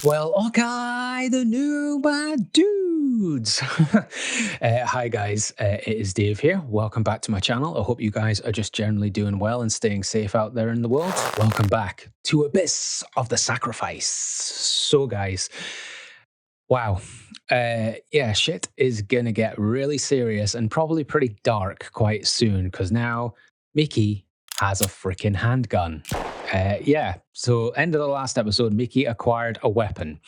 Well, okay, the new bad dudes. Hi, guys. It is Dave here. Welcome back to my channel. I hope you guys are just generally doing well and staying safe out there in the world. Welcome back to Abyss of the Sacrifice. So, guys, wow. Yeah, shit is gonna get really serious and probably pretty dark quite soon because now Mickey has a freaking handgun. Yeah, so end of the last episode, Mickey acquired a weapon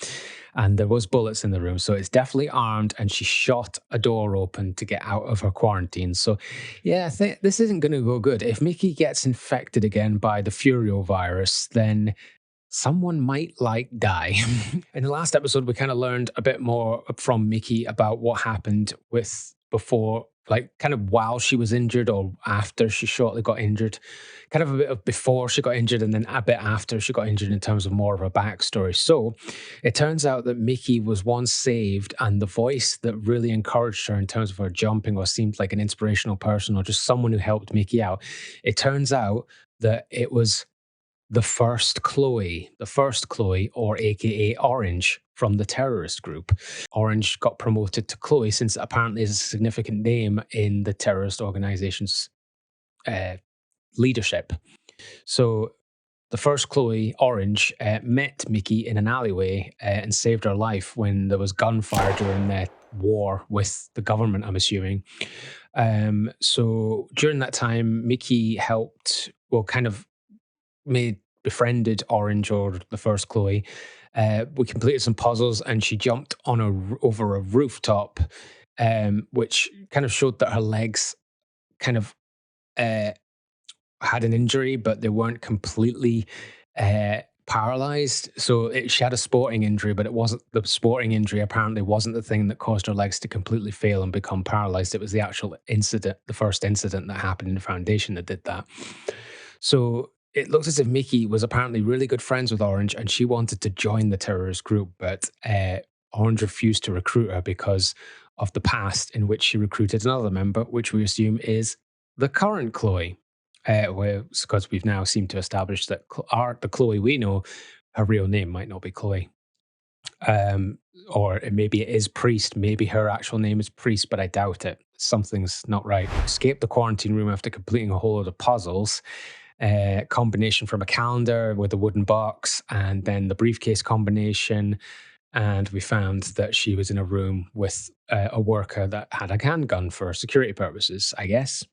and there was bullets in the room. So it's definitely armed and she shot a door open to get out of her quarantine. So yeah, I think this isn't going to go good. If Mickey gets infected again by the Furio virus, then someone might die. In the last episode, we kind of learned a bit more from Mickey about what happened with before, like kind of while she was injured or after she shortly got injured. Kind of a bit of before she got injured and then a bit after she got injured in terms of more of a backstory. So it turns out that Mickey was once saved, and the voice that really encouraged her in terms of her jumping or seemed like an inspirational person or just someone who helped Mickey out. It turns out that it was the first Chloe, or AKA Orange from the terrorist group. Orange got promoted to Chloe since apparently is a significant name in the terrorist organization's leadership. So the first Chloe, Orange, met Mickey in an alleyway and saved her life when there was gunfire during the war with the government, I'm assuming. So during that time, Mickey helped, well, kind of befriended Orange, or the first Chloe. We completed some puzzles and she jumped on over a rooftop, which kind of showed that her legs kind of had an injury, but they weren't completely paralyzed. So she had a sporting injury, but it wasn't the sporting injury. Apparently, wasn't the thing that caused her legs to completely fail and become paralyzed. It was the actual incident, the first incident that happened in the Foundation that did that. So it looks as if Mickey was apparently really good friends with Orange, and she wanted to join the terrorist group, but Orange refused to recruit her because of the past in which she recruited another member, which we assume is the current Chloe. Because we've now seemed to establish that the Chloe we know, her real name might not be Chloe. Or maybe it is Priest. Maybe her actual name is Priest, but I doubt it. Something's not right. Escaped the quarantine room after completing a whole lot of puzzles. Combination from a calendar with a wooden box, and then the briefcase combination. And we found that she was in a room with a worker that had a handgun for security purposes, I guess.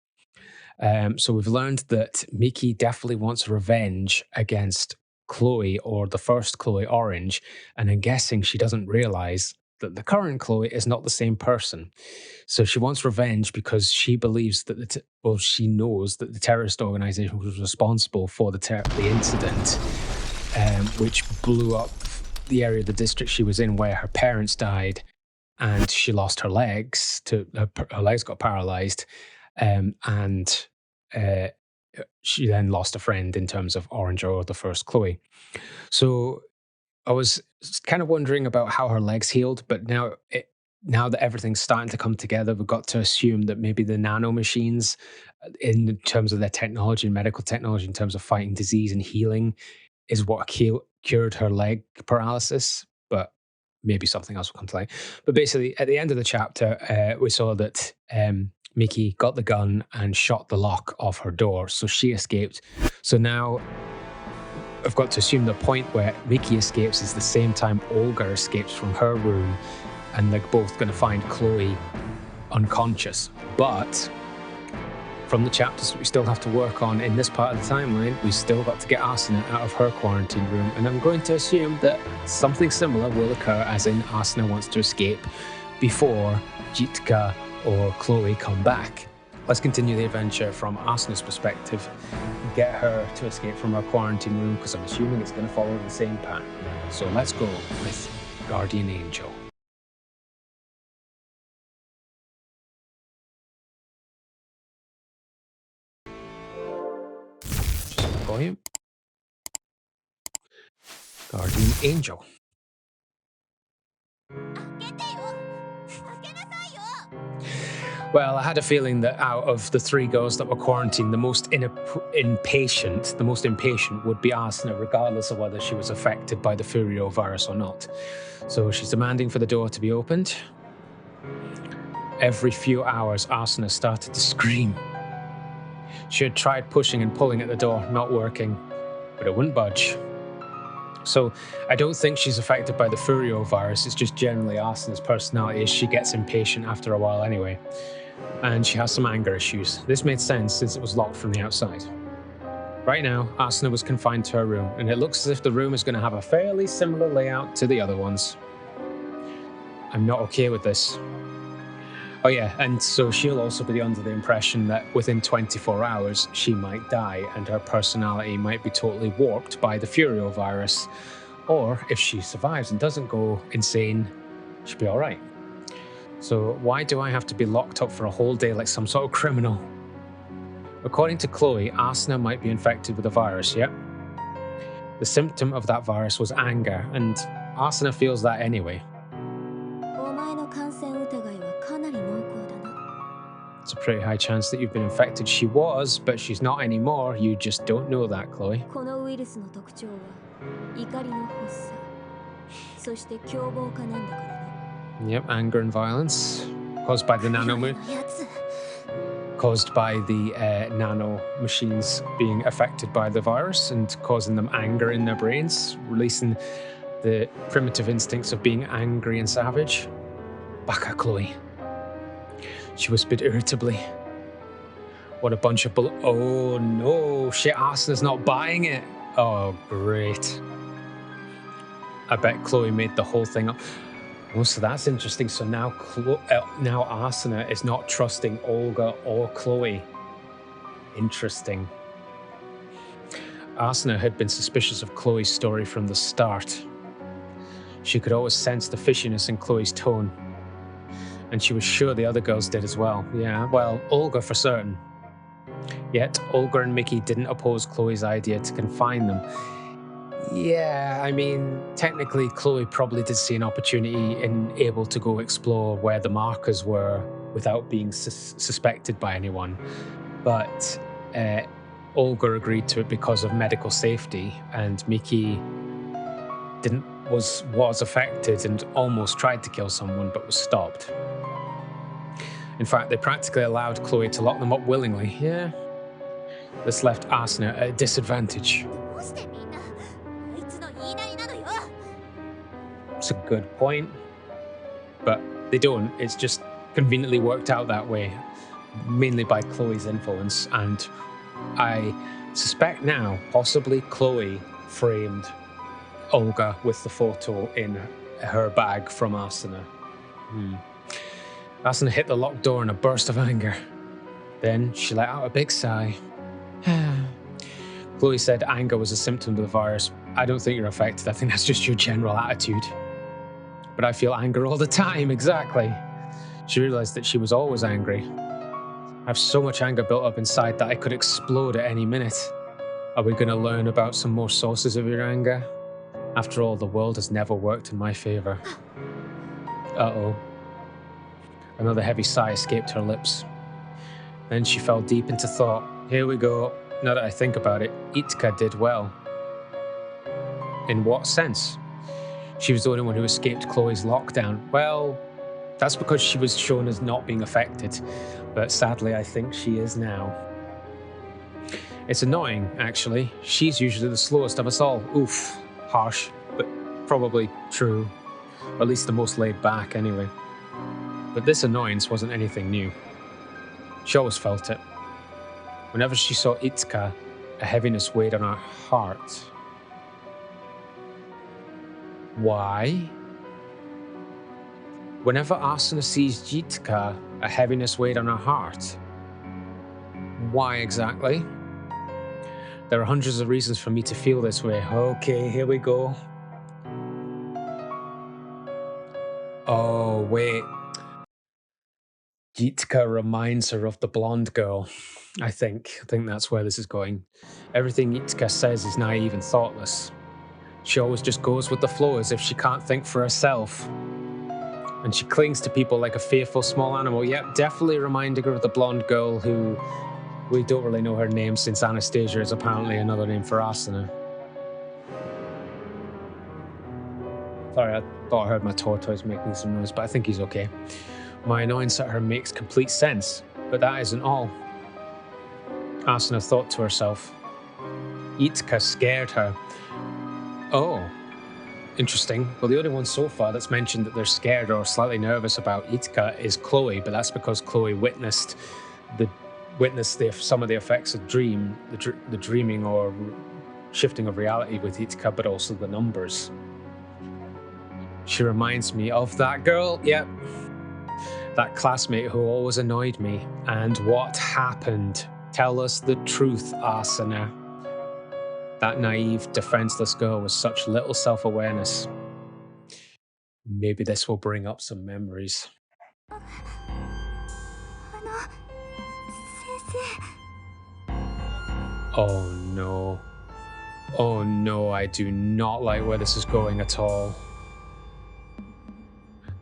So we've learned that Mickey definitely wants revenge against Chloe, or the first Chloe, Orange. And I'm guessing she doesn't realize that the current Chloe is not the same person. So she wants revenge because she believes that she knows that the terrorist organization was responsible for the incident, which blew up the area of the district she was in where her parents died, and she lost her legs. Her legs got paralyzed, and she then lost a friend in terms of Orange, or the first Chloe. So I was kind of wondering about how her legs healed, but now that everything's starting to come together, we've got to assume that maybe the nano machines, in terms of their technology and medical technology, in terms of fighting disease and healing, is what cured her leg paralysis. But maybe something else will come to light. But basically, at the end of the chapter, we saw that Mickey got the gun and shot the lock of her door, so she escaped. So now I've got to assume the point where Mickey escapes is the same time Olga escapes from her room, and they're both going to find Chloe unconscious. But from the chapters we still have to work on in this part of the timeline, we still got to get Asuna out of her quarantine room, and I'm going to assume that something similar will occur, as in Asuna wants to escape before Jitka or Chloe come back. Let's continue the adventure from Asuna's perspective and get her to escape from her quarantine room, because I'm assuming it's going to follow the same pattern. So let's go with Guardian Angel. Volume. Guardian Angel. Well, I had a feeling that out of the 3 girls that were quarantined, the most impatient would be Asuna, regardless of whether she was affected by the Furio virus or not. So she's demanding for the door to be opened. Every few hours, Asuna started to scream. She had tried pushing and pulling at the door, not working, but it wouldn't budge. So I don't think she's affected by the Furio virus. It's just generally Asuna's personality. She gets impatient after a while anyway. And she has some anger issues. This made sense since it was locked from the outside. Right now, Asuna was confined to her room, and it looks as if the room is going to have a fairly similar layout to the other ones. I'm not okay with this. Oh yeah, and so she'll also be under the impression that within 24 hours she might die and her personality might be totally warped by the Furio virus. Or if she survives and doesn't go insane, she'll be alright. So why do I have to be locked up for a whole day like some sort of criminal? According to Chloe, Asuna might be infected with a virus, yep. The symptom of that virus was anger, and Asuna feels that anyway. It's a pretty high chance that you've been infected. She was, but she's not anymore. You just don't know that, Chloe. Yep, anger and violence caused by the nano machines being affected by the virus and causing them anger in their brains, releasing the primitive instincts of being angry and savage. Baka, Chloe. She whispered irritably. What a bunch of oh no, shit, Asuna's not buying it. Oh, great. I bet Chloe made the whole thing up. Oh, so that's interesting. So now Asuna is not trusting Olga or Chloe. Interesting. Asuna had been suspicious of Chloe's story from the start. She could always sense the fishiness in Chloe's tone. And she was sure the other girls did as well. Yeah, well, Olga for certain. Yet, Olga and Mickey didn't oppose Chloe's idea to confine them. Yeah, I mean, technically, Chloe probably did see an opportunity and able to go explore where the markers were without being suspected by anyone. But Olga agreed to it because of medical safety, and Mickey was affected and almost tried to kill someone, but was stopped. In fact, they practically allowed Chloe to lock them up willingly. Yeah. This left Asuna at a disadvantage. It's a good point. But they don't. It's just conveniently worked out that way, mainly by Chloe's influence. And I suspect now, possibly Chloe framed Olga with the photo in her bag from Asuna. Asuna hit the locked door in a burst of anger. Then she let out a big sigh. Chloe said anger was a symptom of the virus. I don't think you're affected. I think that's just your general attitude. But I feel anger all the time, exactly. She realized that she was always angry. I have so much anger built up inside that I could explode at any minute. Are we going to learn about some more sources of your anger? After all, the world has never worked in my favor. Uh-oh. Another heavy sigh escaped her lips. Then she fell deep into thought. Here we go. Now that I think about it, Itka did well. In what sense? She was the only one who escaped Chloe's lockdown. Well, that's because she was shown as not being affected. But sadly, I think she is now. It's annoying, actually. She's usually the slowest of us all. Oof. Harsh, but probably true. Or at least the most laid back, anyway. But this annoyance wasn't anything new. She always felt it. Whenever she saw Itka, a heaviness weighed on her heart. Why? Whenever Asuna sees Itka, a heaviness weighed on her heart. Why exactly? There are hundreds of reasons for me to feel this way. Okay, here we go. Oh, wait. Yitka reminds her of the blonde girl. I think that's where this is going. Everything Yitka says is naive and thoughtless. She always just goes with the flow as if she can't think for herself. And she clings to people like a faithful small animal. Yep, definitely reminding her of the blonde girl who we don't really know her name, since Anastasia is apparently another name for Asuna. Sorry, I thought I heard my tortoise making some noise, but I think he's okay. My annoyance at her makes complete sense, but that isn't all. Asuna thought to herself. Itka scared her. Oh, interesting. Well, the only one so far that's mentioned that they're scared or slightly nervous about Itka is Chloe, but that's because Chloe witnessed some of the effects of the dreaming or shifting of reality with Itka, but also the numbers. She reminds me of that girl, yep, that classmate who always annoyed me. And what happened? Tell us the truth, Asuna. That naive, defenseless girl with such little self-awareness. Maybe this will bring up some memories. Oh no. Oh no, I do not like where this is going at all.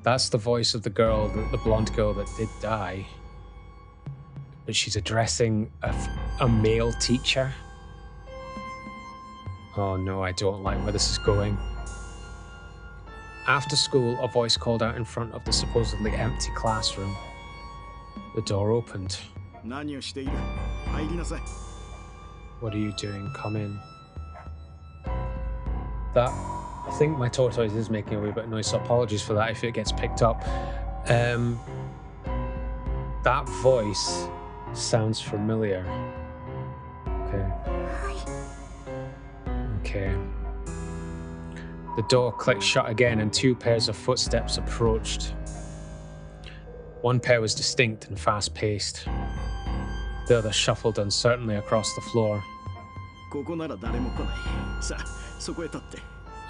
That's the voice of the girl, the blonde girl that did die. But she's addressing a male teacher. Oh no, I don't like where this is going. After school, a voice called out in front of the supposedly empty classroom. The door opened. What are you doing? Come in. I think my tortoise is making a wee bit of noise, so apologies for that if it gets picked up. That voice sounds familiar. Okay. The door clicked shut again and two pairs of footsteps approached. One pair was distinct and fast-paced. The other shuffled uncertainly across the floor.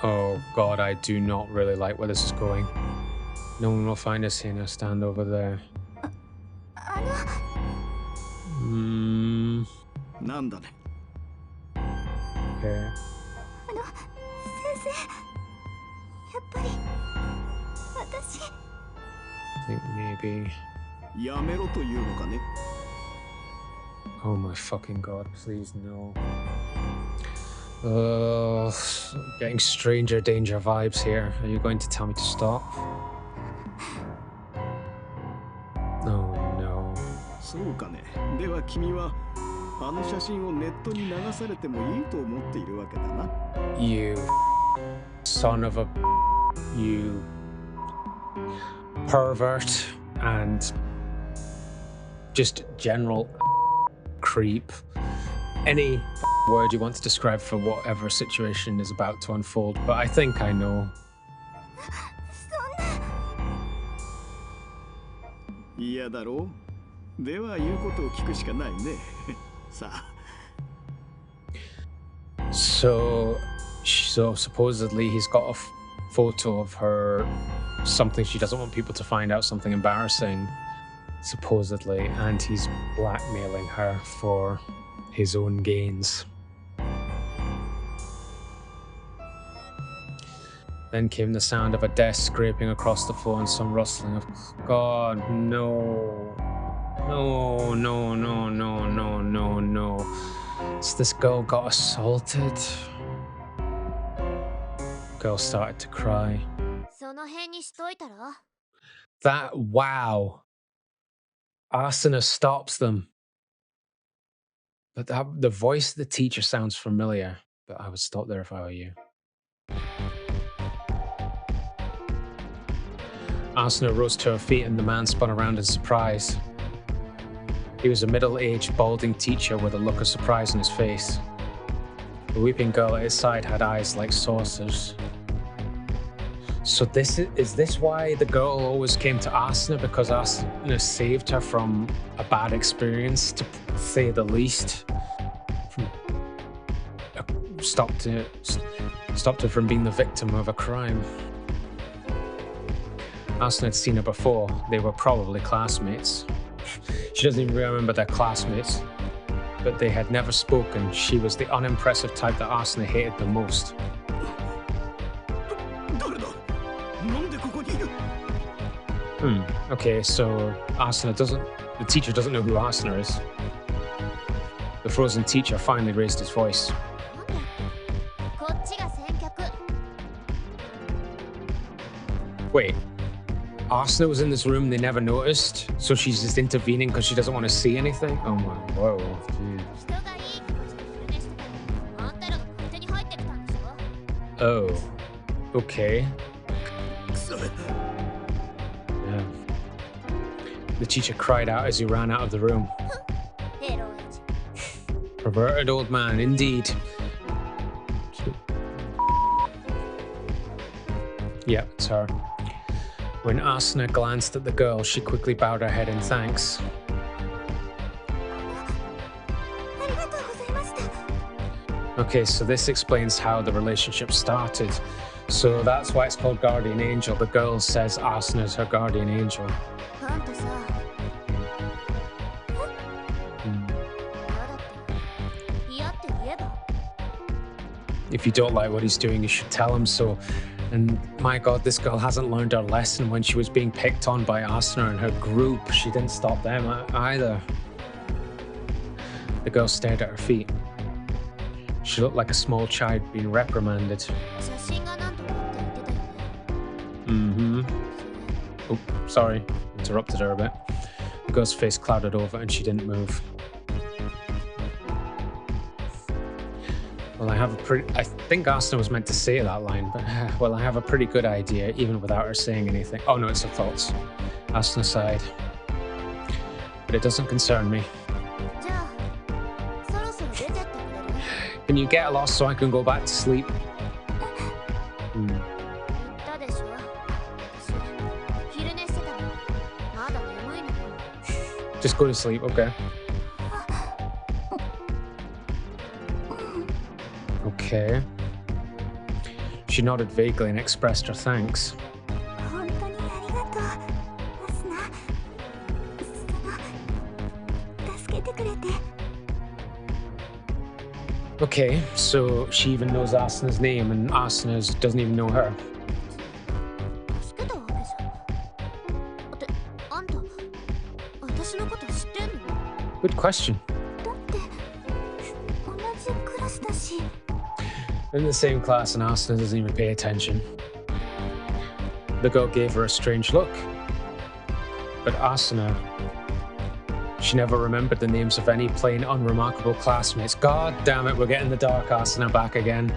Oh god, I do not really like where this is going. No one will find us here. Now stand over there. Okay. I think maybe... Oh my fucking god, please no. Getting stranger danger vibes here. Are you going to tell me to stop? Oh no. You son of a... You pervert and just general creep. Any word you want to describe for whatever situation is about to unfold, but I think I know. So supposedly he's got a photo of her, something she doesn't want people to find out, something embarrassing, supposedly, and he's blackmailing her for his own gains. Then came the sound of a desk scraping across the floor and some rustling of... God, no. No, no, no, no, no, no, no. So this girl got assaulted. Girl started to cry. That, wow. Asuna stops them. But the voice of the teacher sounds familiar, but I would stop there if I were you. Asuna rose to her feet and the man spun around in surprise. He was a middle-aged, balding teacher with a look of surprise on his face. The weeping girl at his side had eyes like saucers. So is this why the girl always came to Asuna? Because Asuna saved her from a bad experience, to say the least. Stopped her from being the victim of a crime. Asuna had seen her before. They were probably classmates. She doesn't even remember their classmates. But they had never spoken. She was the unimpressive type that Asuna hated the most. Okay, so the teacher doesn't know who Asuna is. The frozen teacher finally raised his voice. Wait, Asuna was in this room, they never noticed, so she's just intervening because she doesn't want to see anything? Oh my, whoa, dude. Oh, okay. Yeah. The teacher cried out as he ran out of the room. Perverted old man, indeed. Yep, it's her. When Asuna glanced at the girl, she quickly bowed her head in thanks. Okay, so this explains how the relationship started. So that's why it's called Guardian Angel. The girl says Asuna's her guardian angel. If you don't like what he's doing, you should tell him so. And my god, this girl hasn't learned her lesson when she was being picked on by Asuna and her group. She didn't stop them either. The girl stared at her feet. She looked like a small child being reprimanded. Oh, sorry. Interrupted her a bit. The girl's face clouded over and she didn't move. Well, I think Asuna was meant to say that line, but well, I have a pretty good idea, even without her saying anything. Oh no, it's her thoughts. Asuna sighed. But it doesn't concern me. Can you get lost so I can go back to sleep? Just go to sleep, okay. Okay. She nodded vaguely and expressed her thanks. Okay, so she even knows Asuna's name and Asuna doesn't even know her. Good question. In the same class and Asuna doesn't even pay attention. The girl gave her a strange look. But Asuna, she never remembered the names of any plain unremarkable classmates. God damn it, we're getting the dark Asuna back again.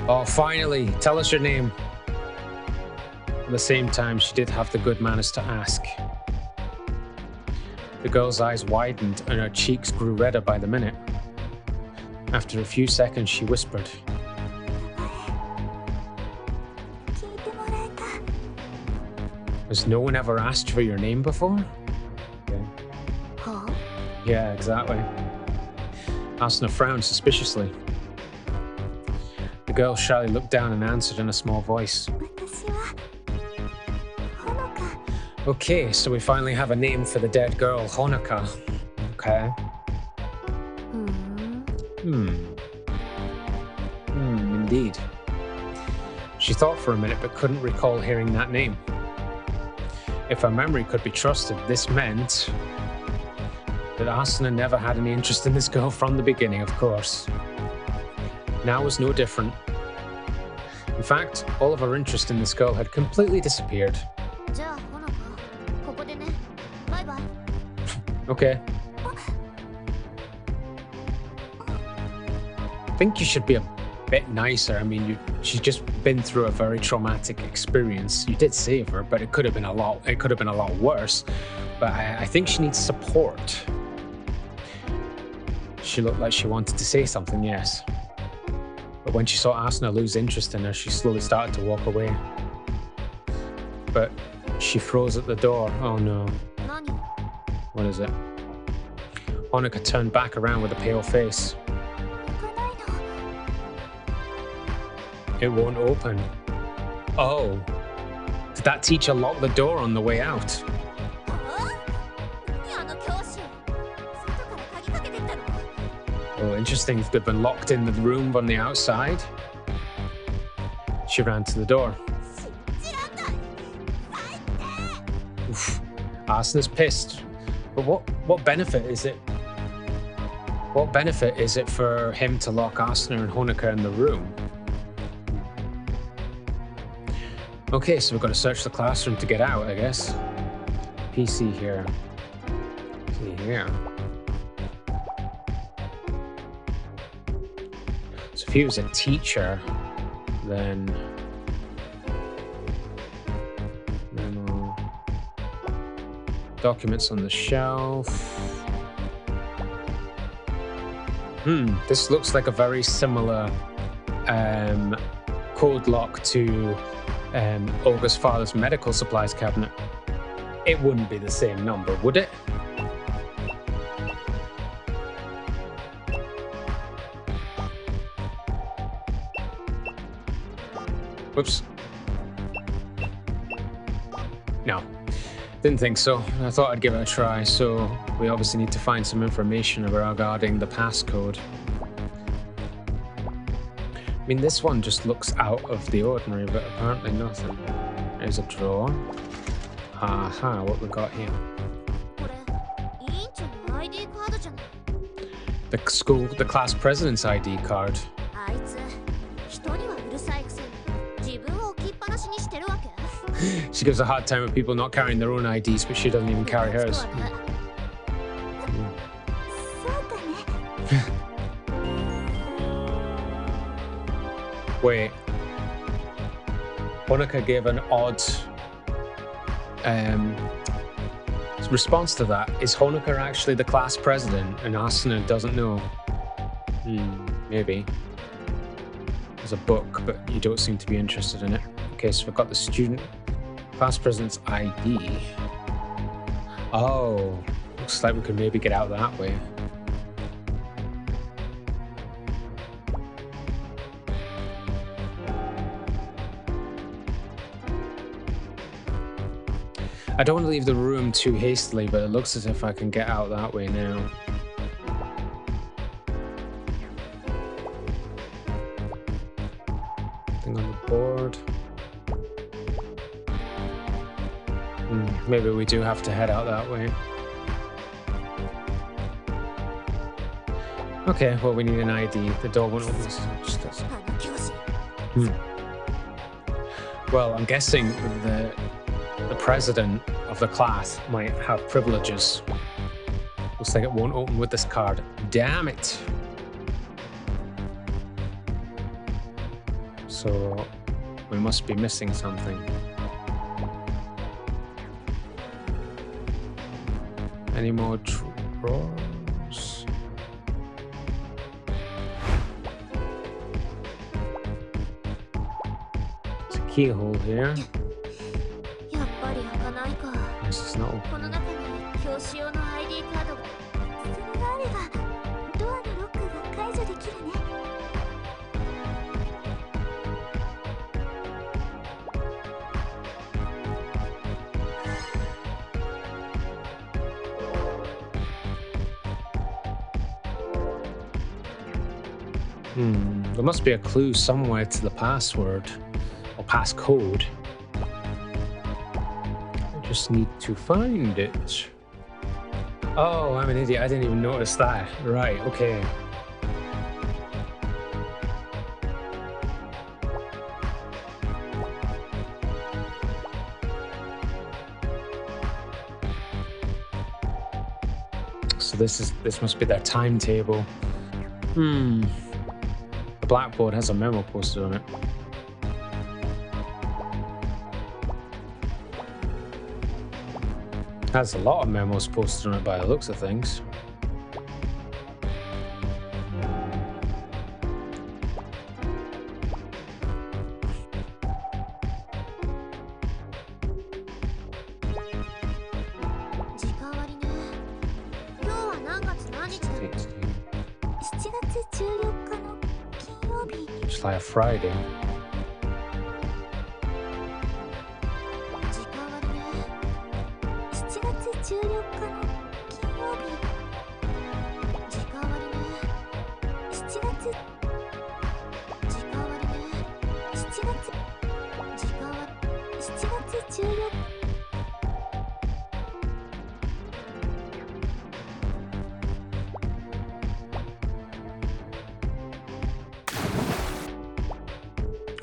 Oh, finally, tell us your name. At the same time, she did have the good manners to ask. The girl's eyes widened and her cheeks grew redder by the minute. After a few seconds, she whispered, "Has no one ever asked for your name before?" Okay. Huh? Yeah, exactly. Asuna frowned suspiciously. The girl shyly looked down and answered in a small voice. Okay, so we finally have a name for the dead girl, Honoka. Okay. Indeed. She thought for a minute but couldn't recall hearing that name. If her memory could be trusted, this meant that Asuna never had any interest in this girl from the beginning, of course. Now was no different. In fact, all of her interest in this girl had completely disappeared. Okay. I think you should be a bit nicer. I mean, she's just been through a very traumatic experience. You did save her, but it could have been a lot worse. But I think she needs support. She looked like she wanted to say something, yes. But when she saw Asuna lose interest in her, she slowly started to walk away. But she froze at the door. Oh no. What is it? Honoka turned back around with a pale face. It won't open. Oh. Did that teacher lock the door on the way out? Oh, interesting. If they'd been locked in the room on the outside. She ran to the door. Oof. Asuna's pissed. But what benefit is it? What benefit is it for him to lock Asuna and Honoka in the room? Okay, so we've got to search the classroom to get out, I guess. PC here. See here. So if he was a teacher, then memo. Documents on the shelf. This looks like a very similar code lock to Olga's father's medical supplies cabinet. It wouldn't be the same number, would it? Whoops. No, didn't think so. I thought I'd give it a try. So we obviously need to find some information regarding the passcode. I mean, this one just looks out of the ordinary, but apparently nothing. There's a drawer. Aha, what we got here? The class president's ID card. She gives a hard time with people not carrying their own IDs, but she doesn't even carry hers. Wait. Honoka gave an odd response to that. Is Honoka actually the class president and Asuna doesn't know? Maybe. There's a book, but you don't seem to be interested in it. Okay, so we've got the student class president's ID. Oh, looks like we could maybe get out that way. I don't want to leave the room too hastily, but it looks as if I can get out that way now. Thing on the board. Maybe we do have to head out that way. Okay, well, we need an ID. The door won't open. Well, I'm guessing the president of the class might have privileges. Looks like it won't open with this card. Damn it! So we must be missing something. Any more drawers? There's a keyhole here. This is not open. There must be a clue somewhere to the password or passcode. I just need to find it. Oh, I'm an idiot. I didn't even notice that. Right, okay. So this must be their timetable. The blackboard has a memo posted on it. Has a lot of memos posted on it by the looks of things. July or Friday.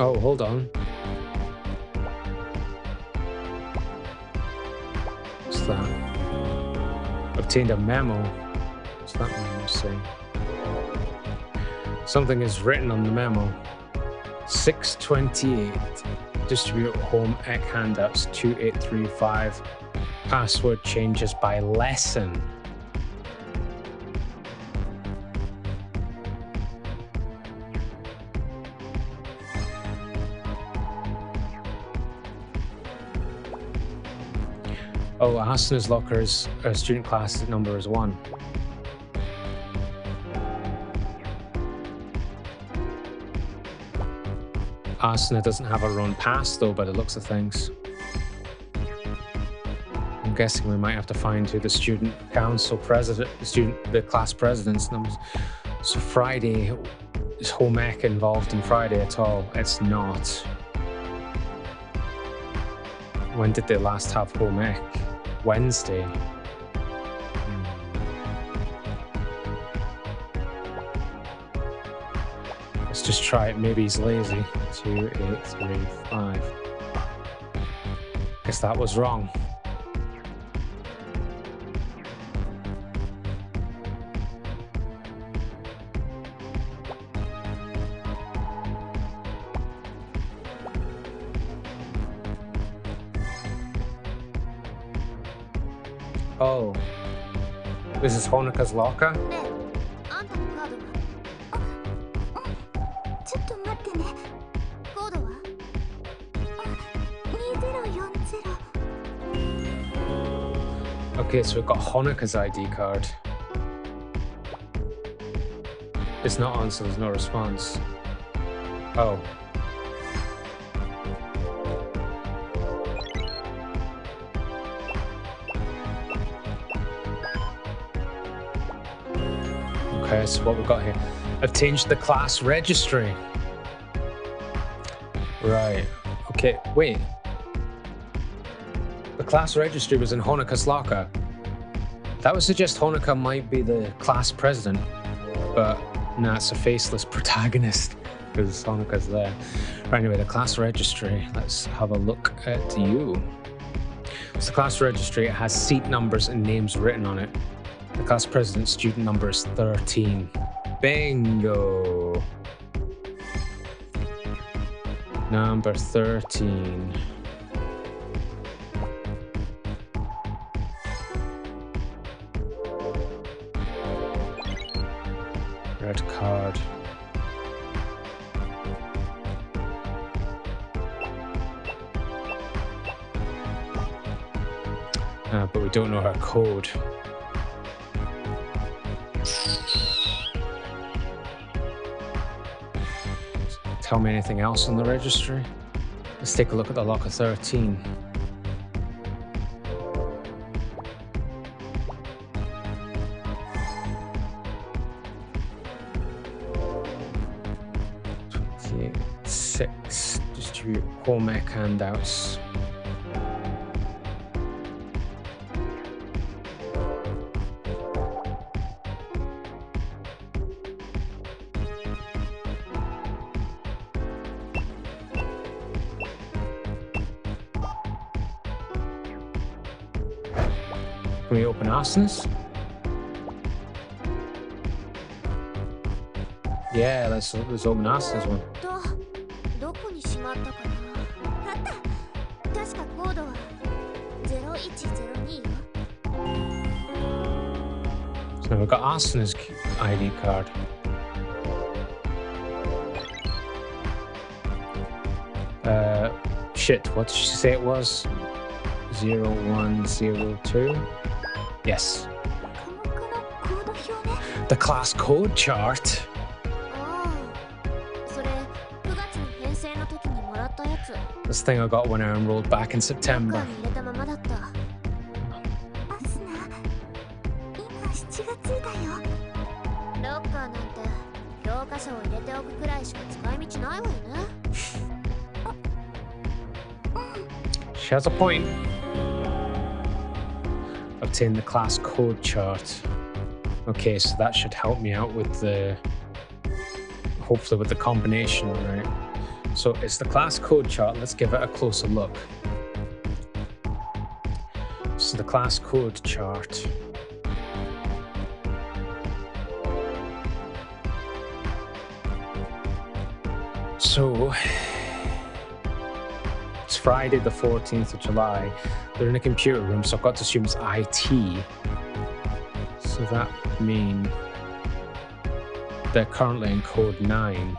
Oh, hold on. What's that? Obtained a memo. What's that memo say? Something is written on the memo. 628. Distribute home ec handouts 2835. Password changes by lesson. Oh, Asuna's locker's student class number is 1. Asuna doesn't have her own pass though, by the looks of things. I'm guessing we might have to find who the student council president, the class president's numbers. So Friday, is home ec involved in Friday at all? It's not. When did they last have home ec? Wednesday. Let's just try it. Maybe he's lazy. 2835. Guess that was wrong. Oh, this is Honoka's locker? Okay, so we've got Honoka's ID card. It's not on, so there's no response. Oh. Okay, so what we've got here. I've changed the class registry. Right. Okay, wait. The class registry was in Honoka's locker. That would suggest Honoka might be the class president, but nah, it's a faceless protagonist because Honoka's there. Right, anyway, the class registry. Let's have a look at you. So the class registry, it has seat numbers and names written on it. The class president's student number is 13. Bingo! Number 13. Red card. But we don't know her code. Tell me anything else on the registry? Let's take a look at the locker 13. Six. Distribute home ec handouts. Can we open Asuna's? Yeah, let's open Asuna's one. So we've got Asuna's ID card. Shit, what did she say it was? 0102? Yes. The class code chart. This thing I got when I enrolled back in September. She has a point. Obtain the class code chart. Okay, so that should help me out with the, hopefully with the combination, right? So it's the class code chart. Let's give it a closer look. So the class code chart. So it's Friday the 14th of July. They're in a computer room, so I've got to assume it's IT. So that means they're currently in code 9.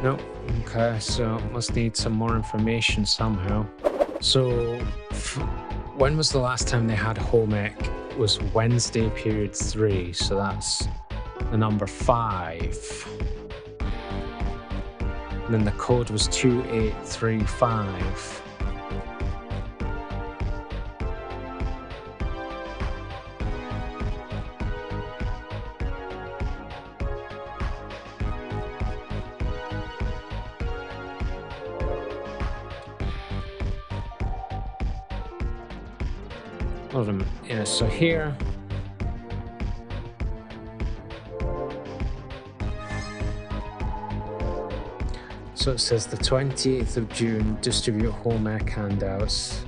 No, okay, so must need some more information somehow. So when was the last time they had home ec? It was Wednesday period 3, so that's the number 5. And then the code was 2835. Yeah, so here. So it says the 28th of June, distribute home ec handouts.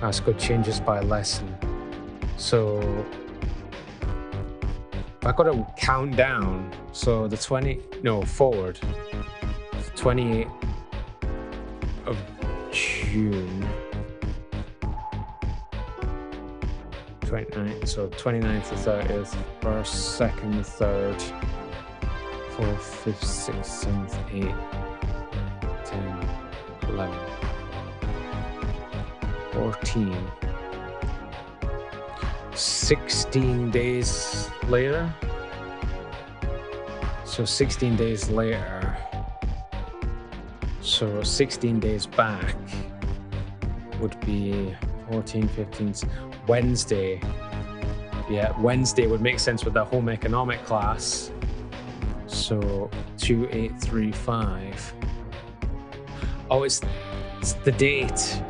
Ask good changes by lesson. So I got to count down. So the forward. The 28th of June. 29th, so 29th to 30th, 1st, 2nd, 3rd, 4th, 5th, 6th, 7th, 8th, 9, 10, 11, 14. 16 days later. So 16 days later. So 16 days back would be 14, 15, Wednesday. Yeah, Wednesday would make sense with the home economic class. So 2835. Oh, it's the date.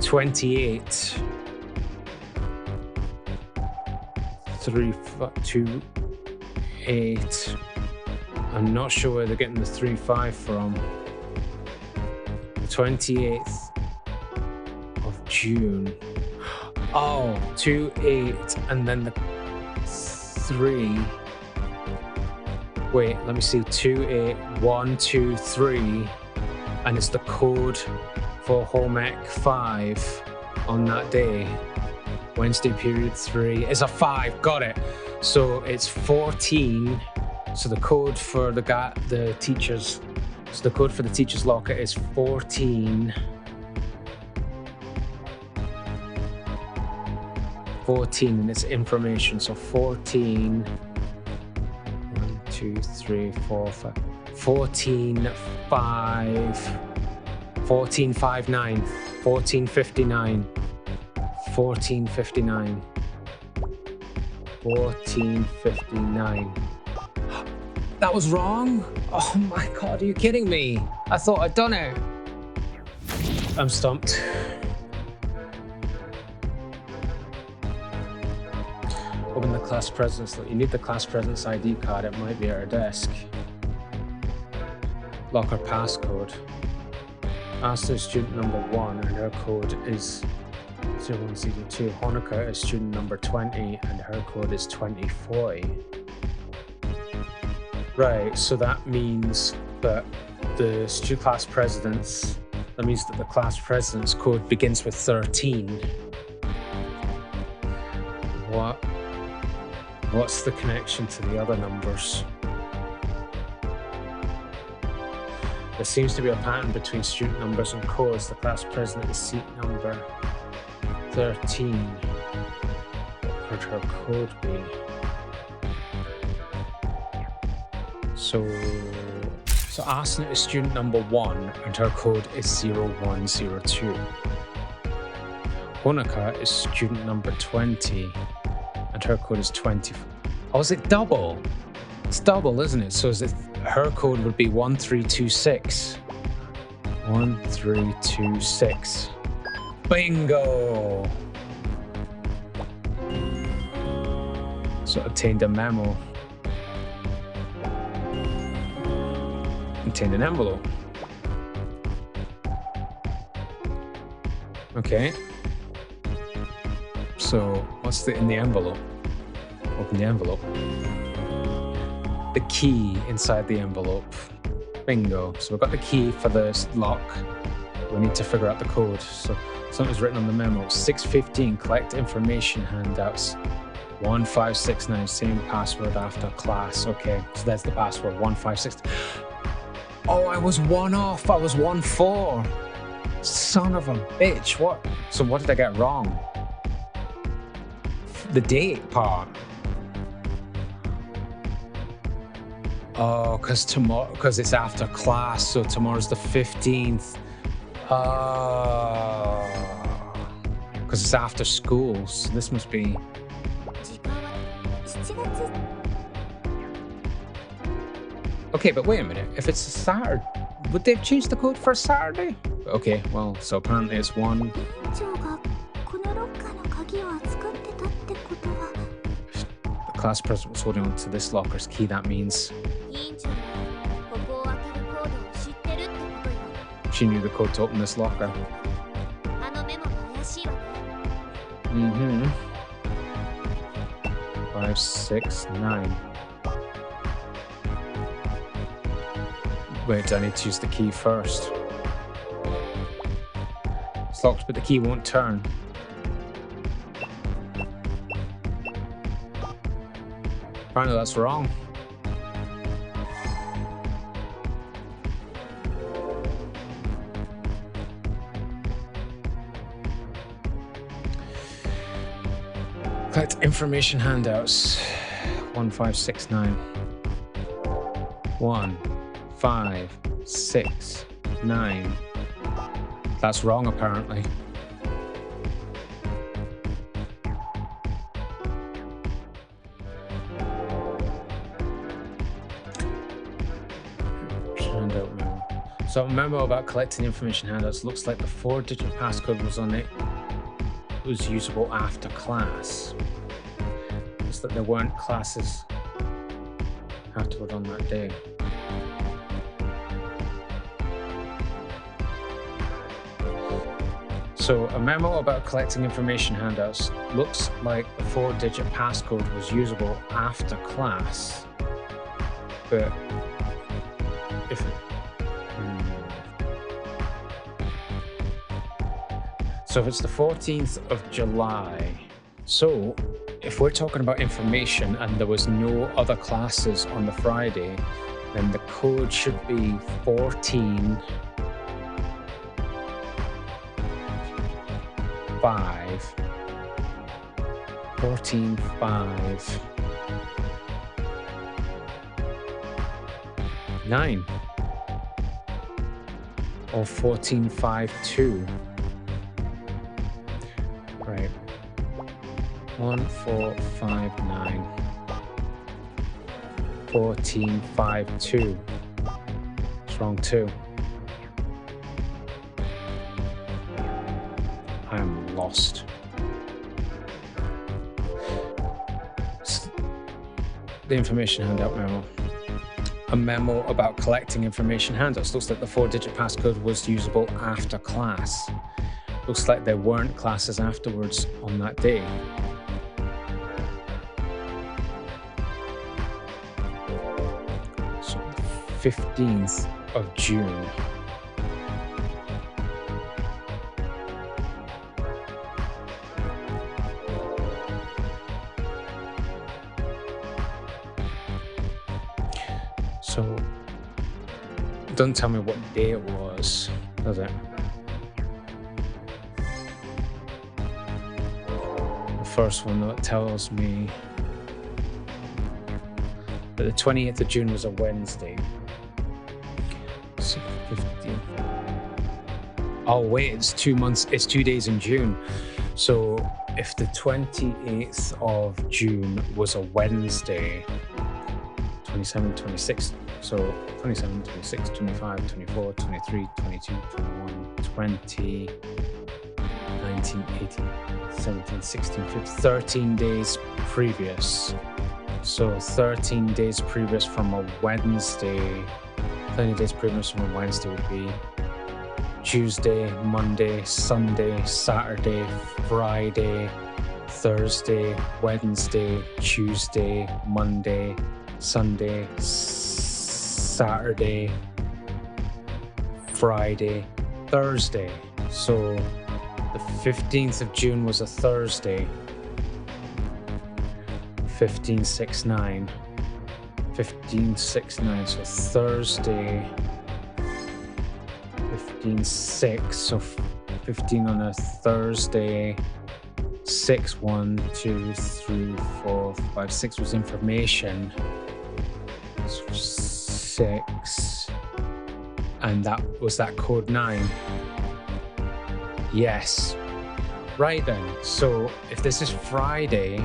28. 328. I'm not sure where they're getting the 35 from. The 28th of June. Oh, 28 and then the 3. Wait, let me see. 28123, and it's the code for home ec 5 on that day. Wednesday period 3. It's a 5. Got it. So it's 14. So the code for the teachers. So the code for the teachers locker is 14. 14, and it's information. So 14. 1, 2, 3, 4, 5. 14, 5. 1459. 1459. 1459. 1459. That was wrong? Oh my god, are you kidding me? I thought I'd done it. I'm stumped. Open the class president's. You need the class president's ID card. It might be at her desk. Lock her passcode. Ask the student number 1, and her code is 0102. Honoka is student number 20, and her code is 2040. Right, so that means that the class president's. That means that the class president's code begins with 13. What's the connection to the other numbers? There seems to be a pattern between student numbers and codes. The class president is seat number 13. What could her code be? So Asuna is student number 1 and her code is 0102. Honoka is student number 20 and her code is 20. Oh, is it double? It's double, isn't it? So her code would be 1326. 1326. Bingo! So obtained a memo. Obtained an envelope. Okay. So what's in the envelope? Open the envelope. The key inside the envelope. Bingo. So we've got the key for the lock. We need to figure out the code. So something's written on the memo. 6:15, collect information handouts. 1569, same password after class. Okay, so that's the password, 156. Oh, I was 1 off. I was 1-4. Son of a bitch. What? So what did I get wrong? The date part. Oh, because it's after class, so tomorrow's the 15th. Because it's after school, so this must be... Okay, but wait a minute. If it's a Saturday, would they have changed the code for a Saturday? Okay, well, so apparently it's 1... The class president was holding on to this locker's key. That means she knew the code to open this locker. Mm-hmm. 5, 6, 9. Wait, I need to use the key first. It's locked, but the key won't turn. Apparently that's wrong. Collect information handouts. 1569. 1, 5, 6, 9. That's wrong, apparently. Handout memo. So a memo about collecting information handouts. Looks like the 4-digit passcode was on it. It was usable after class. It's that there weren't classes afterward on that day. So a memo about collecting information handouts. Looks like the 4-digit passcode was usable after class. But if So if it's the 14th of July, so if we're talking about information and there was no other classes on the Friday, then the code should be 14 5 14 5 9 or 14 5 2. Right. 1 4 5 9 14 5 2. It's wrong too. I'm lost. The information handout memo. A memo about collecting information handouts. Looks like the 4-digit passcode was usable after class. Looks like there weren't classes afterwards on that day. So the 15th of June. So, don't tell me what day it was, does it? The first one that tells me But the 28th of June was a Wednesday. So 15th. Oh wait, it's 2 months. It's 2 days in June. So if the 28th of June was a Wednesday, 27, 26. So 27, 26, 25, 24, 23, 22, 21, 20, 19, 18, 17, 16, 15, 13 days previous. So 13 days previous from a Wednesday. 13 days previous from a Wednesday would be Tuesday, Monday, Sunday, Saturday, Friday, Thursday, Wednesday, Tuesday, Monday, Sunday, Saturday, Friday, Thursday. So the 15th of June was a Thursday. 1569. 1569. So Thursday. 15/6. So 15 on a Thursday. 6, 1, 2, 3, 4, 5, 6 was information. 6. And that was that code 9. Yes. Right then. So if this is Friday,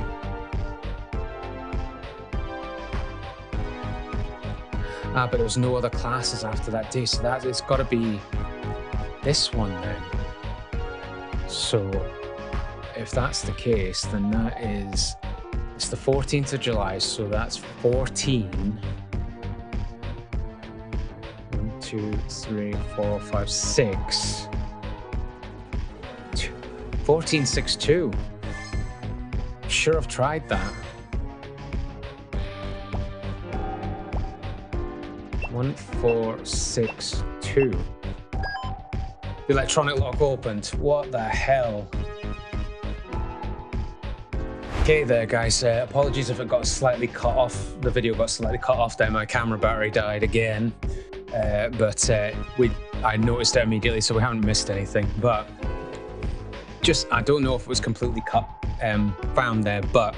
but there was no other classes after that day, so that it's got to be this one then. So if that's the case, then that is, it's the 14th of July, so that's 14. 1, 2, 3, 4, 5, 6. 1462. Sure, I've tried that. 1462. The electronic lock opened. What the hell? Okay there, guys. Apologies if it got slightly cut off. The video got slightly cut off there. My camera battery died again. But I noticed it immediately, so we haven't missed anything. But I don't know if it was completely found there, but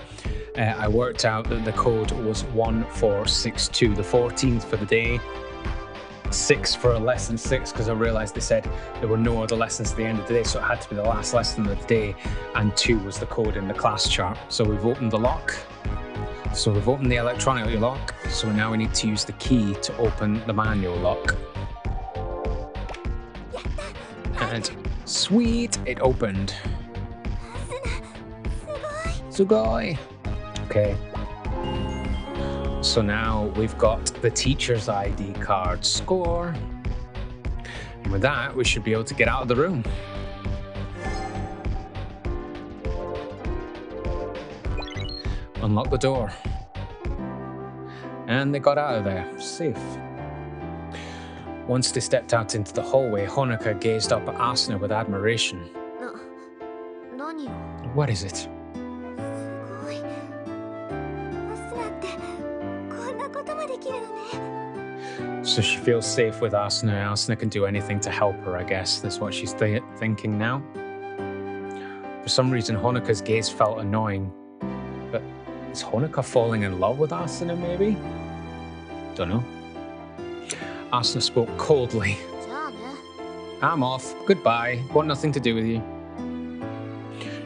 I worked out that the code was 1462, the 14th for the day, 6 for a lesson 6, because I realized they said there were no other lessons at the end of the day, so it had to be the last lesson of the day, and 2 was the code in the class chart. So we've opened the lock. So we've opened the electronic lock, so now we need to use the key to open the manual lock. And sweet, it opened. Sugoi. Okay. So now we've got the teacher's ID card score. And with that, we should be able to get out of the room. Unlock the door. And they got out of there, safe. Once they stepped out into the hallway, Honoka gazed up at Asuna with admiration. What is it? So she feels safe with Asuna. Asuna can do anything to help her, I guess. That's what she's thinking now. For some reason, Honoka's gaze felt annoying. But is Honoka falling in love with Asuna, maybe? Don't know. Asuna spoke coldly. I'm off. Goodbye. Want nothing to do with you.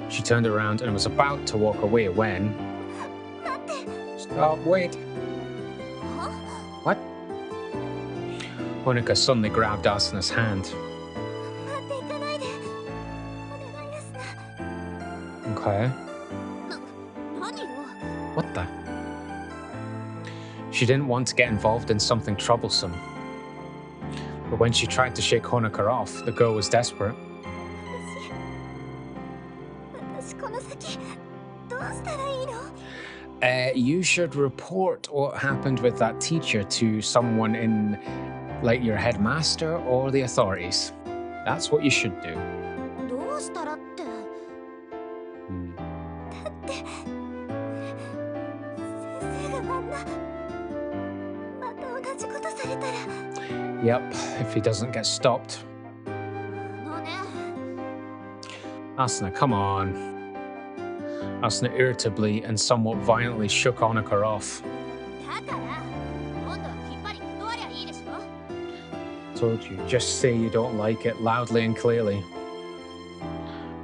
She turned around and was about to walk away when... Stop, wait. What? Honoka suddenly grabbed Asuna's hand. Okay. What the? She didn't want to get involved in something troublesome. But when she tried to shake Honoka off, the girl was desperate. You should report what happened with that teacher to someone in, like, your headmaster or the authorities. That's what you should do. Yep, if he doesn't get stopped. Asuna, come on. Asuna irritably and somewhat violently shook Honoka off. Told you, just say you don't like it loudly and clearly.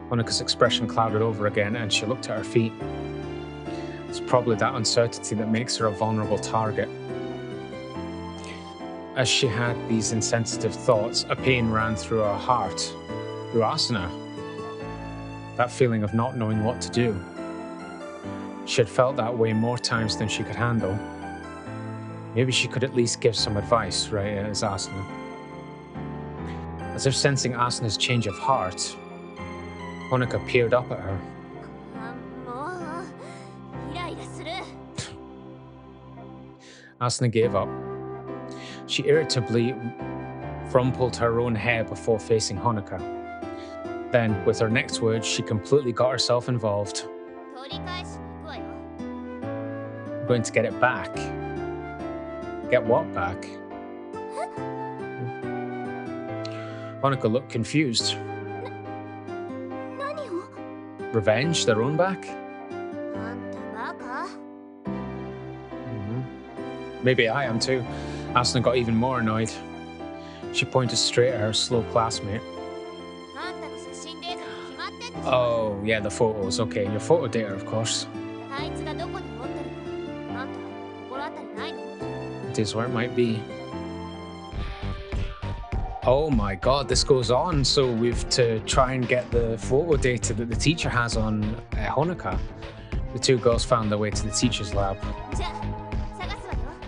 Honoka's expression clouded over again and she looked at her feet. It's probably that uncertainty that makes her a vulnerable target. As she had these insensitive thoughts, a pain ran through her heart, through Asuna. That feeling of not knowing what to do. She had felt that way more times than she could handle. Maybe she could at least give some advice, right, as Asuna. As if sensing Asuna's change of heart, Honoka peered up at her. Asuna gave up. She irritably rumpled her own hair before facing Honoka. Then, with her next words, she completely got herself involved. I'm going to get it back. Get what back? Honoka looked confused. Revenge? Their own back? Maybe I am too. Asuna got even more annoyed. She pointed straight at her slow classmate. Oh, yeah, the photos. Okay, your photo data, of course. It is where it might be. Oh my god, this goes on. So we've to try and get the photo data that the teacher has on Honoka. The two girls found their way to the teacher's lab.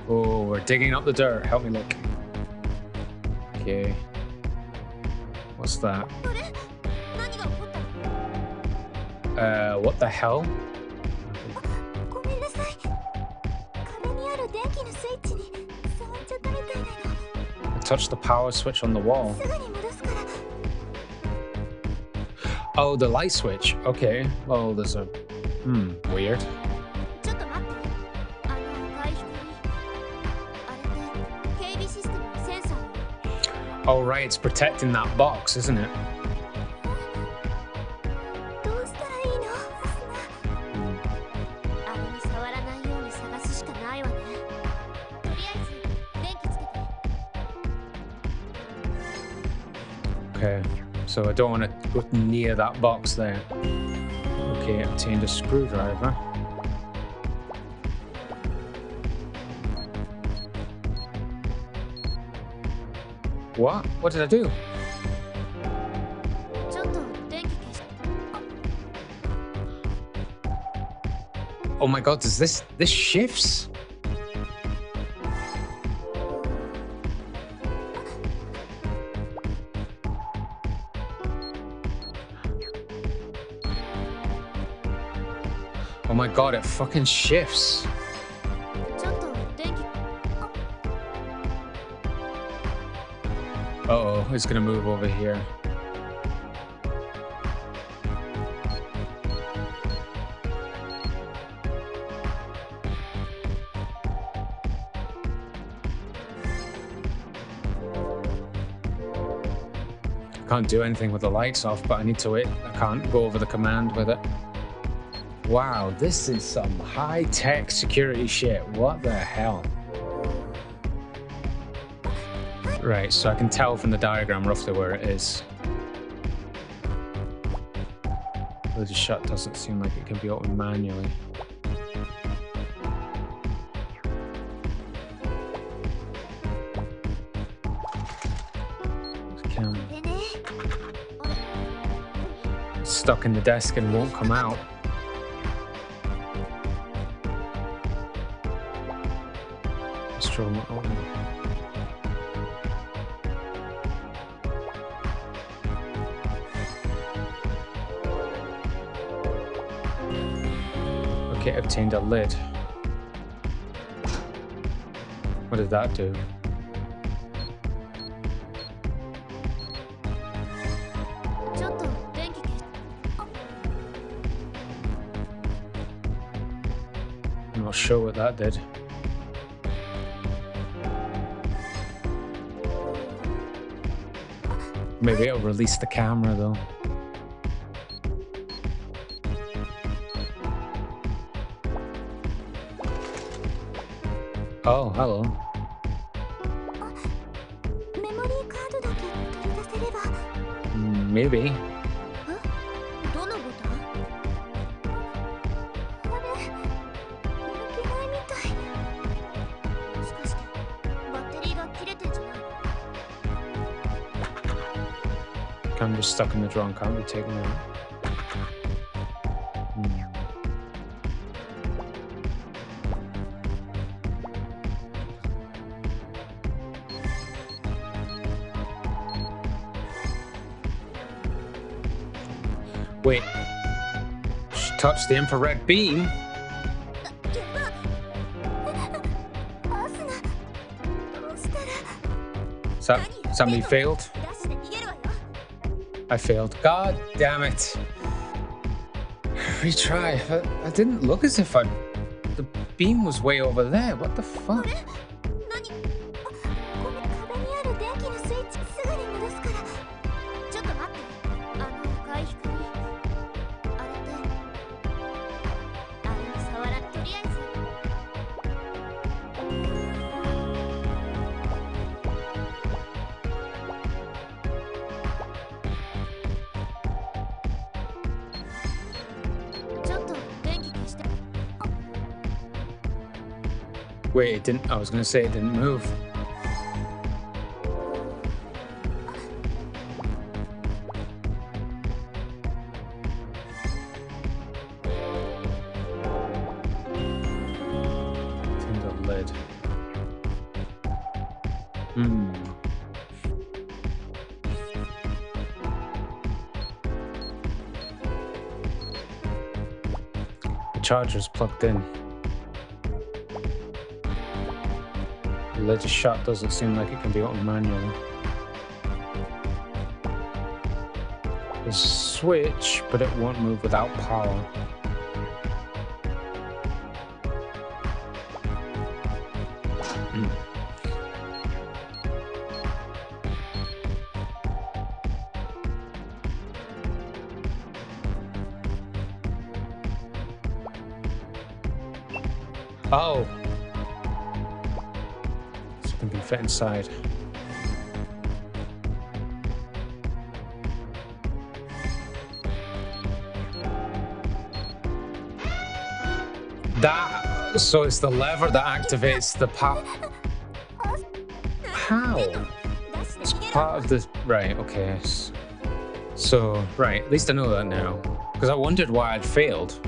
Oh, we're digging up the dirt. Help me look. Okay. What's that? What the hell? I touched the power switch on the wall. Oh, the light switch. Okay. Well, there's a... weird. Oh, right, it's protecting that box, isn't it? Okay, so I don't want to go near that box there. Okay, obtained a screwdriver. What? What did I do? Oh my god, does this shifts? Oh my god, it fucking shifts. Uh-oh, it's gonna move over here. I can't do anything with the lights off, but I need to wait. I can't go over the command with it. Wow, this is some high-tech security shit. What the hell? Right, so I can tell from the diagram roughly where it is. The shut doesn't seem like it can be opened manually. It's stuck in the desk and won't come out. Let's try and open it. Okay, obtained a lid. What did that do? I'm not sure what that did. Maybe it'll release the camera though. Oh, hello. maybe. どのボタン？あれ、動けないみたい。もしかしてバッテリーが切れてんじゃない？ Camera's stuck in the drawer and can't be taken out. Wait, she touched the infrared beam? Somebody failed? I failed. God damn it. Retry. I didn't look as if the beam was way over there. What the fuck? Wait, it didn't. I was gonna say it didn't move. Turn the lid. The charger's plugged in. The lid is shut, doesn't seem like it can be opened manually. There's a switch, but it won't move without power. Oh! Can be fit inside. So it's the lever that activates the power. How? It's part of this. Right, okay. So, right, at least I know that now. Because I wondered why I'd failed.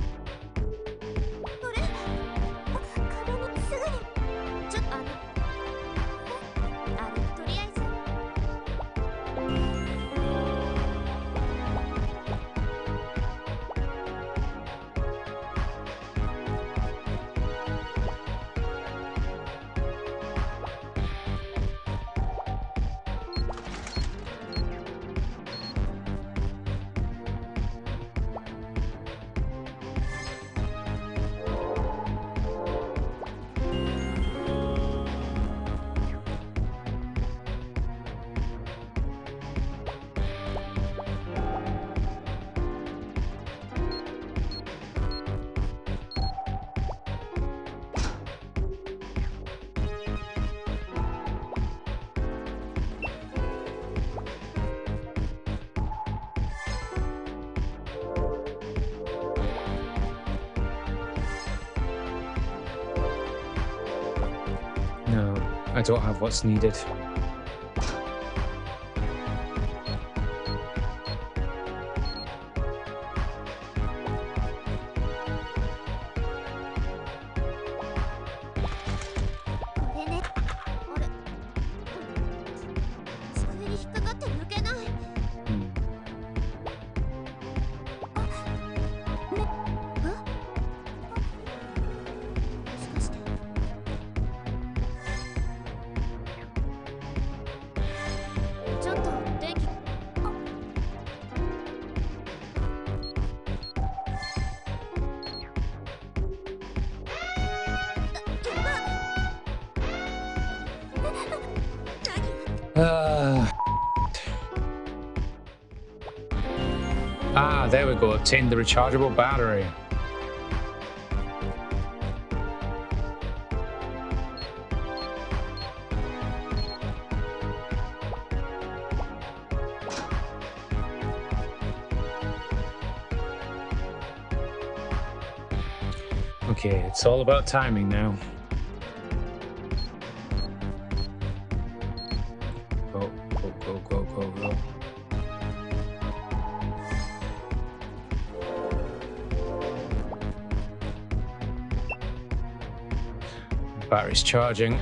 No, I don't have what's needed. There we go. Obtain the rechargeable battery. Okay, it's all about timing now. Go, go, go, go, go, go. Battery's charging.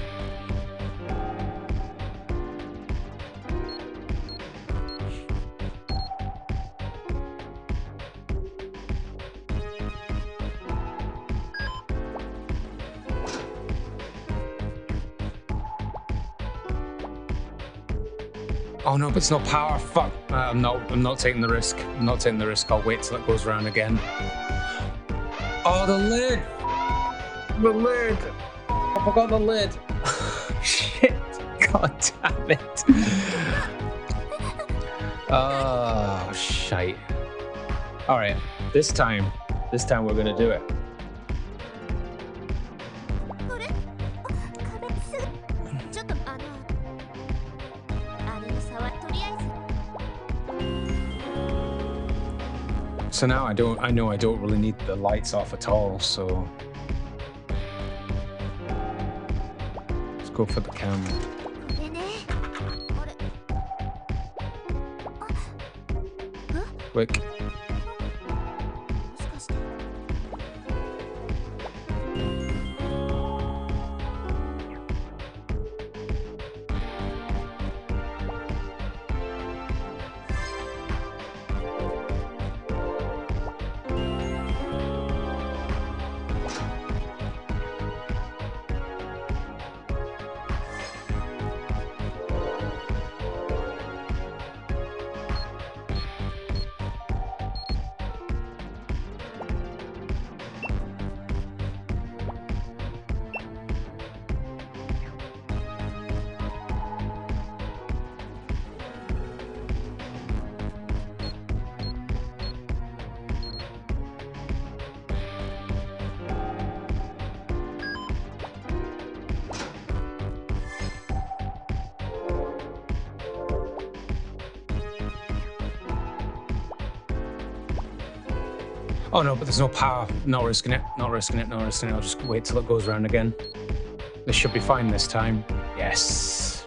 Oh no, but it's no power. Fuck. I'm not taking the risk. I'm not taking the risk. I'll wait till it goes around again. Oh, the lid! The lid! I forgot the lid. Shit. God damn it. Oh, shite. Alright, this time we're gonna do it. これ壁すぐちょっとあれに触とりあえず So now I know I don't really need the lights off at all, so let's go for the camera. これねあれQuick. もしかして Oh no, but there's no power. Not risking it. Not risking it. Not risking it. I'll just wait till it goes around again. This should be fine this time. Yes.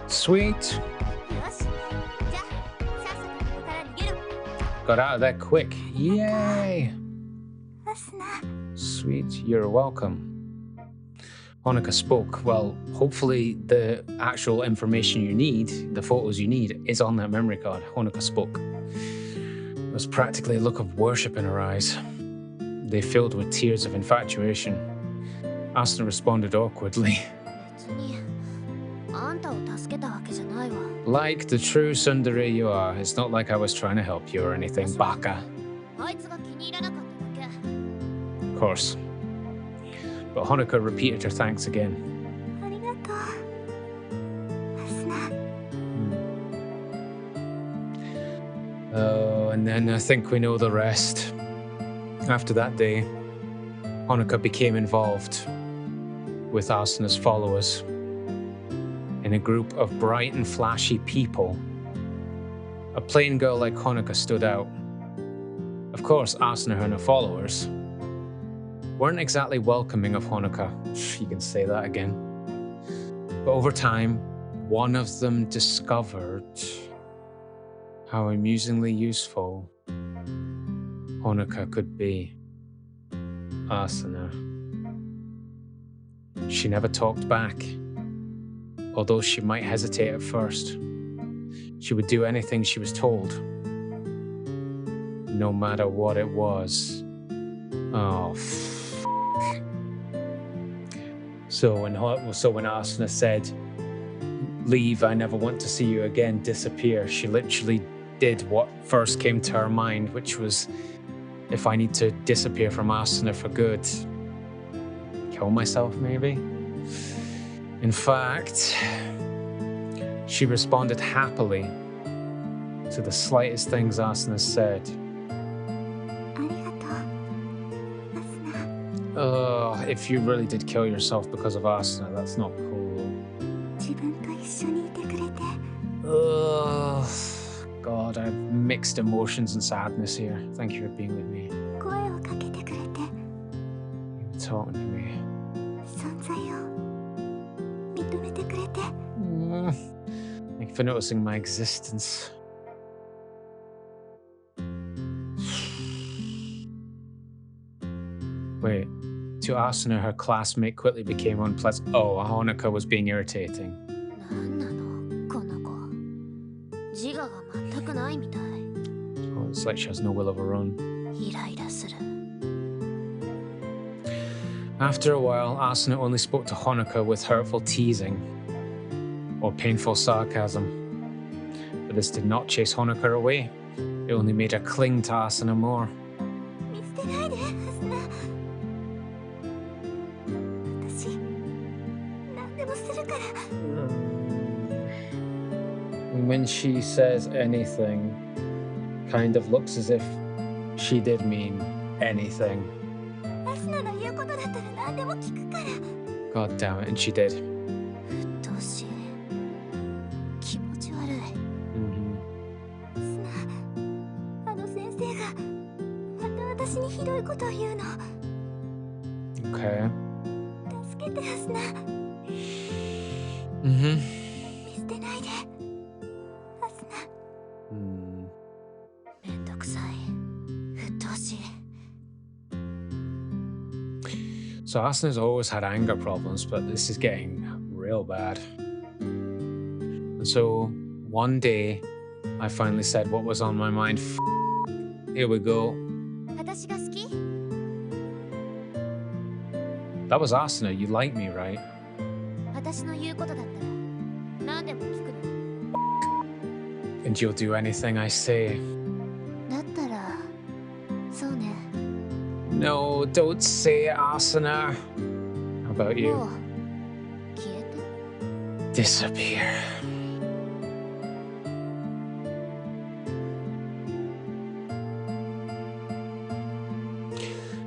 Sweet. よしじゃあさっさとここから逃げろ Got out of there quick. Yay. アスナ Sweet. You're welcome. Honoka spoke. Well, hopefully the actual information you need, the photos you need, is on that memory card. Honoka spoke. There was practically a look of worship in her eyes. They filled with tears of infatuation. Asuna responded awkwardly. 別にあんたを助けたわけじゃないわ Like the true tsundere you are, it's not like I was trying to help you or anything, baka. あいつが気に入らなかっただけ Of course. But Honoka repeated her thanks again. ありがとうアスナ Oh, and then I think we know the rest. After that day, Honoka became involved with Asuna's followers. In a group of bright and flashy people, a plain girl like Honoka stood out. Of course, Asuna and her followers weren't exactly welcoming of Honoka. You can say that again. But over time, one of them discovered how amusingly useful Honoka could be. Asuna. She never talked back, although she might hesitate at first. She would do anything she was told, no matter what it was. Oh, So when Asuna said, "Leave, I never want to see you again, disappear," she literally did what first came to her mind, which was, if I need to disappear from Asuna for good, kill myself maybe? In fact, she responded happily to the slightest things Asuna said. ありがとう、アスナ。 If you really did kill yourself because of Asuna, that's not cool. 自分と一緒にいてくれて God, I have mixed emotions and sadness here. Thank you for being with me. 声をかけてくれて You were talking to me. 存在を認めてくれて Thank you for noticing my existence. Wait, to Asuna, her classmate quickly became unpleasant. Oh, Honoka was being irritating. なんなのこの子、自我が全くないみたい。 Oh, it's like she has no will of her own. イライラする。 After a while, Asuna only spoke to Honoka with hurtful teasing or painful sarcasm. But this did not chase Honoka away. It only made her cling to Asuna more. 見捨てないで、アスナ。私、何でもするから。 And when she says anything, kind of looks as if she did mean anything. アスナの言うことだったら何でも聞くから。 God damn it, and she did. うっとうしい。気持ち悪い。 アスナ、あの先生がまた私にひどいことを言うの。 Okay. 助けて、アスナ。 Mm-hmm. 見捨てないで、アスナ。 めんどくさい。うっとうしい。 So Asuna's always had anger problems, but this is getting real bad. And so one day, I finally said what was on my mind. Here we go. 私が好き？ That was Asuna. You like me, right? 私の言うことだったら何でも聞くの。 And you'll do anything I say. だったら、そうね。 No, don't say it, Asuna. How about も you? う消えて。 Disappear.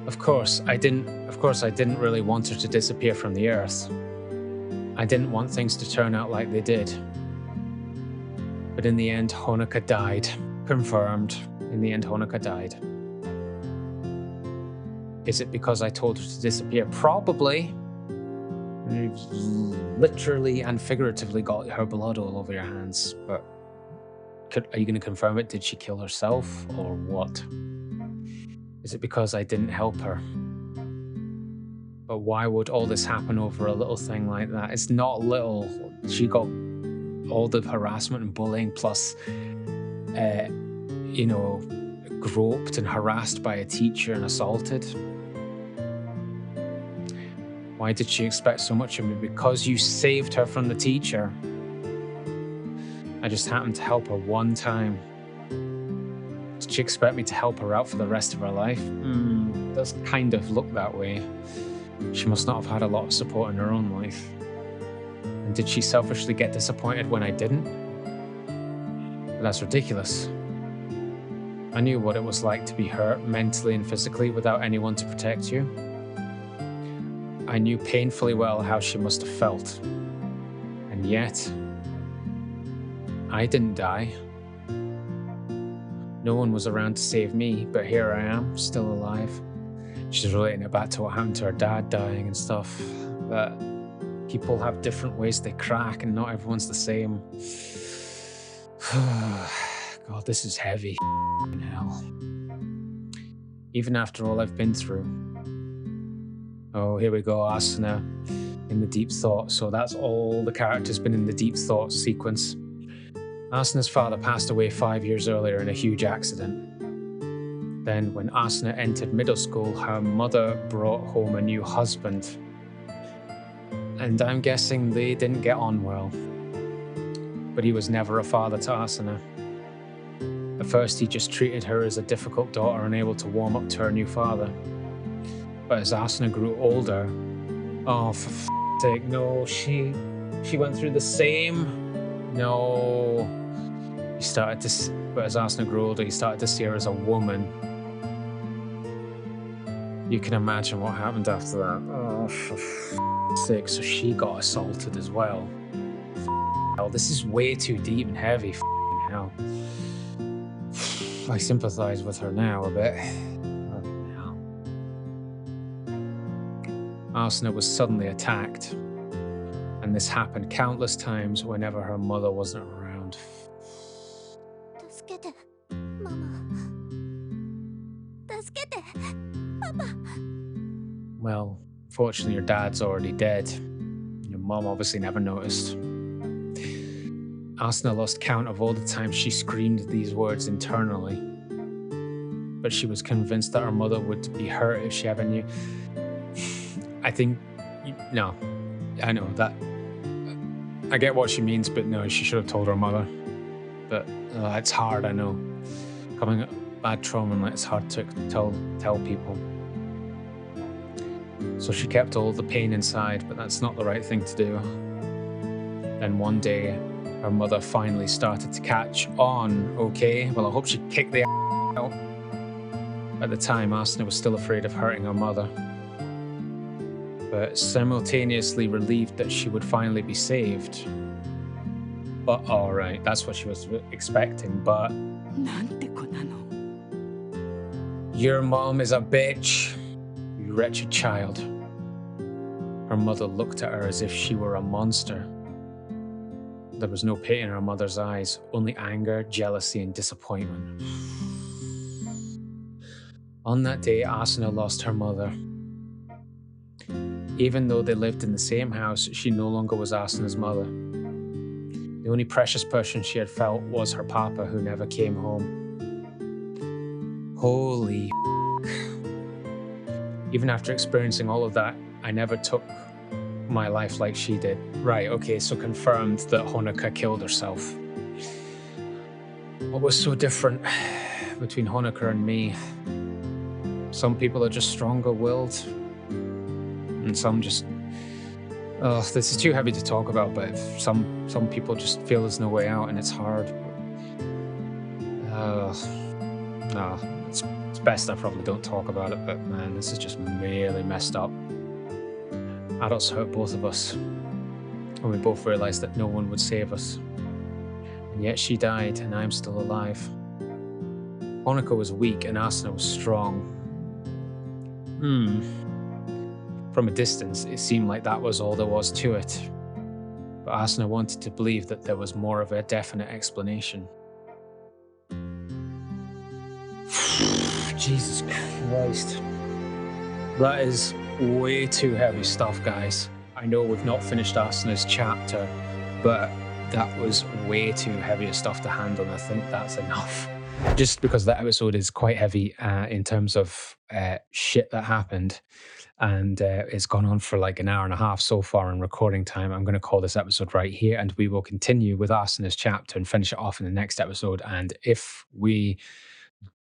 Of course, I didn't really want her to disappear from the earth. I didn't want things to turn out like they did. But in the end, Honoka died. Confirmed. In the end, Honoka died. Is it because I told her to disappear? Probably. You've literally and figuratively got her blood all over your hands. But are you going to confirm it? Did she kill herself or what? Is it because I didn't help her? But why would all this happen over a little thing like that? It's not little. She got all the harassment and bullying plus, groped and harassed by a teacher and assaulted. Why did she expect so much of me? Because you saved her from the teacher. I just happened to help her one time. Did she expect me to help her out for the rest of her life? Does kind of look that way. She must not have had a lot of support in her own life. And did she selfishly get disappointed when I didn't? But that's ridiculous. I knew what it was like to be hurt mentally and physically without anyone to protect you. I knew painfully well how she must have felt. And yet, I didn't die. No one was around to save me, but here I am, still alive. She's relating it back to what happened to her dad dying and stuff. But people have different ways they crack, and not everyone's the same. God, this is heavy. Hell. Even after all I've been through. Oh, here we go, Asuna in the deep thought. So that's all the characters been in the deep thought sequence. Asuna's father passed away 5 years earlier in a huge accident. Then, when Asuna entered middle school, her mother brought home a new husband. And I'm guessing they didn't get on well. But he was never a father to Asuna. At first, he just treated her as a difficult daughter, unable to warm up to her new father. But as Asuna grew older, oh, for f***'s sake, no, she went through the same. No. But as Asuna grew older, he started to see her as a woman. You can imagine what happened after that. Oh, for f***'s sake, so she got assaulted as well. Hell, this is way too deep and heavy. Hell. I sympathize with her now a bit. Asuna was suddenly attacked, and this happened countless times whenever her mother wasn't around. 助けて、ママ。助けて、パパ。 Well, fortunately your dad's already dead. Your mom obviously never noticed. Asuna lost count of all the times she screamed these words internally. But she was convinced that her mother would be hurt if she ever knew. I think, no, I know that. I get what she means, but no, she should have told her mother. But it's hard, I know. Coming up bad trauma, and it's hard to tell people. So she kept all the pain inside, but that's not the right thing to do. Then one day, her mother finally started to catch on. Okay, well, I hope she kicked the out. At the time, Asuna was still afraid of hurting her mother, but simultaneously relieved that she would finally be saved. But all right, that's what she was expecting, but... なんて子なの。 Your mom is a bitch, you wretched child. Her mother looked at her as if she were a monster. There was no pity in her mother's eyes, only anger, jealousy, and disappointment. On that day, Asuna lost her mother. Even though they lived in the same house, she no longer was Asuna's mother. The only precious person she had felt was her papa, who never came home. Holy Even after experiencing all of that, I never took my life like she did. Right, okay, so confirmed that Honoka killed herself. What was so different between Honoka and me? Some people are just stronger-willed, and some just... Oh, this is too heavy to talk about, but some people just feel there's no way out, and it's hard. No, it's best I probably don't talk about it, but man, this is just really messed up. Adults hurt both of us, and we both realized that no one would save us. And yet she died, and I'm still alive. Honoka was weak, and Asuna was strong. From a distance, it seemed like that was all there was to it. But Asuna wanted to believe that there was more of a definite explanation. Jesus Christ. That is way too heavy stuff, guys. I know we've not finished Asuna's chapter, but that was way too heavy of stuff to handle, and I think that's enough. Just because that episode is quite heavy in terms of shit that happened, and it's gone on for like an hour and a half so far in recording time, I'm going to call this episode right here, and we will continue with Asuna's chapter and finish it off in the next episode. And if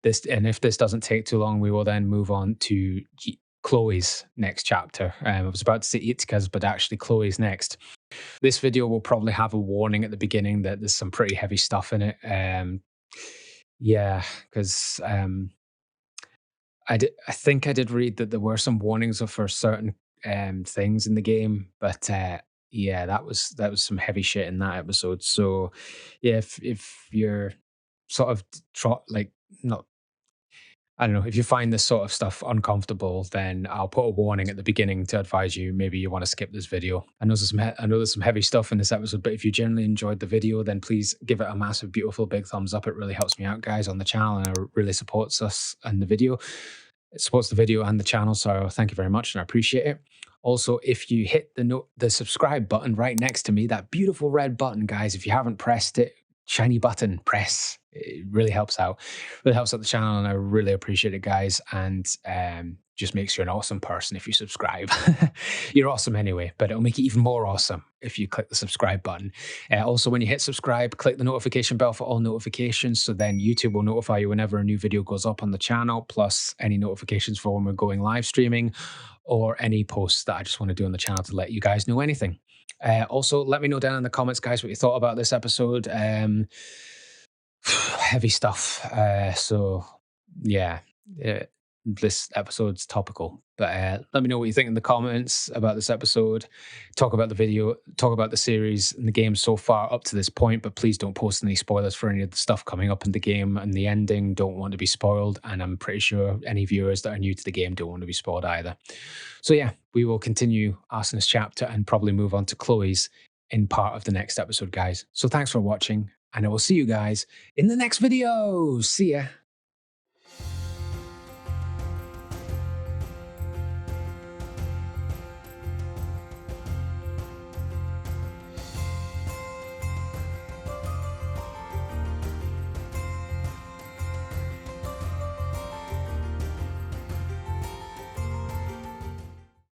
this doesn't take too long, we will then move on to Chloe's next chapter. I was about to say Itsuka's, but actually Chloe's next. This video will probably have a warning at the beginning that there's some pretty heavy stuff in it. Yeah, because I think I did read that there were some warnings for certain things in the game, but yeah, that was some heavy shit in that episode. So yeah, if you're sort of not, I don't know, if you find this sort of stuff uncomfortable, then I'll put a warning at the beginning to advise you maybe you want to skip this video. I know there's some heavy stuff in this episode, but if you generally enjoyed the video, then please give it a massive, beautiful, big thumbs up. It really helps me out, guys, on the channel, and it really supports us and the video. It supports the video and the channel, so thank you very much, and I appreciate it. Also, if you hit the subscribe button right next to me, that beautiful red button, guys, if you haven't pressed it, shiny button, press. It really helps out. Really helps out the channel, and I really appreciate it, guys. And just makes you an awesome person if you subscribe. You're awesome anyway, but it'll make it even more awesome if you click the subscribe button. Also, when you hit subscribe, click the notification bell for all notifications, so then YouTube will notify you whenever a new video goes up on the channel, plus any notifications for when we're going live streaming, or any posts that I just want to do on the channel to let you guys know anything. Also, let me know down in the comments, guys, what you thought about this episode. Heavy stuff. So, yeah, this episode's topical. But let me know what you think in the comments about this episode. Talk about the video, talk about the series and the game so far up to this point, but please don't post any spoilers for any of the stuff coming up in the game, and the ending don't want to be spoiled. And I'm pretty sure any viewers that are new to the game don't want to be spoiled either. So yeah, we will continue Asuna's chapter and probably move on to Chloe's in part of the next episode, guys. So thanks for watching, and I will see you guys in the next video. See ya.